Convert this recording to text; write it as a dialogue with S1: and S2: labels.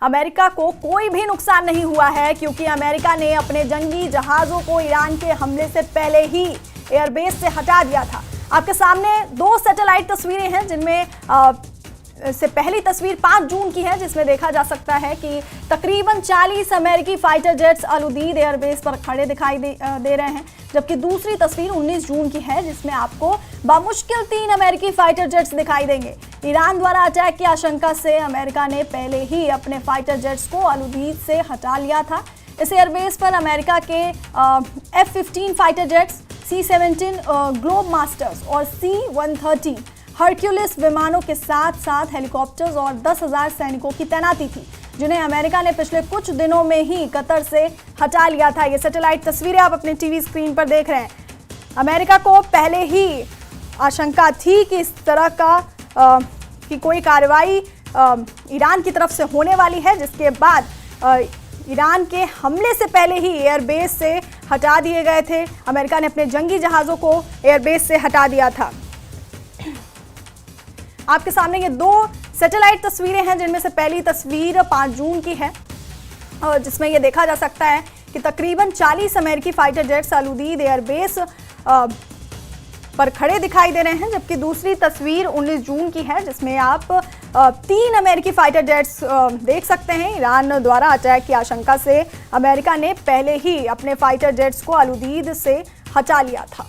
S1: America को कोई भी नुकसान नहीं हुआ है, क्योंकि अमेरिका ने अपने जंगी जहाज़ों को ईरान के हमले से पहले ही एयरबेस से हटा दिया था। आपके सामने दो सैटेलाइट तस्वीरें हैं, जिनमें से पहली तस्वीर 5 जून की है, जिसमें देखा जा सकता है कि तकरीबन 40 अमेरिकी फाइटर जेट्स अल उदीद एयरबेस पर खड़े दिखाई दे रहे हैं। जबकि दूसरी तस्वीर 19 जून की है, जिसमें आपको बामुश्किल 3 अमेरिकी फाइटर जेट्स दिखाई देंगे। ईरान द्वारा अटैक की आशंका से अमेरिका ने पहले ही अपने फाइटर जेट्स को अल उदीद से हटा लिया था। इस एयरबेस पर अमेरिका के F-15 fighter jets, C-17 globe masters और C-130 हरक्यूलिस विमानों के साथ साथ हेलीकॉप्टर्स और 10,000 सैनिकों की तैनाती थी, जिन्हें अमेरिका ने पिछले कुछ दिनों में ही कतर से हटा लिया था। ये सैटेलाइट तस्वीरें आप अपने टीवी स्क्रीन पर देख रहे हैं। अमेरिका को पहले ही आशंका थी कि इस तरह की कोई कार्रवाई ईरान की तरफ से होने वाली है, जिसके बाद ईरान के हमले से पहले ही एयरबेस से हटा दिए गए थे। अमेरिका ने अपने जंगी जहाज़ों को एयरबेस से हटा दिया था। आपके सामने ये दो सैटेलाइट तस्वीरें हैं, जिनमें से पहली तस्वीर 5 जून की है, जिसमें ये देखा जा सकता है कि तकरीबन 40 अमेरिकी फाइटर जेट्स अल उदीद एयरबेस पर खड़े दिखाई दे रहे हैं। जबकि दूसरी तस्वीर 19 जून की है, जिसमें आप 3 अमेरिकी फाइटर जेट्स देख सकते हैं। ईरान द्वारा अटैक की आशंका से अमेरिका ने पहले ही अपने फाइटर जेट्स को अल उदीद से हटा लिया था।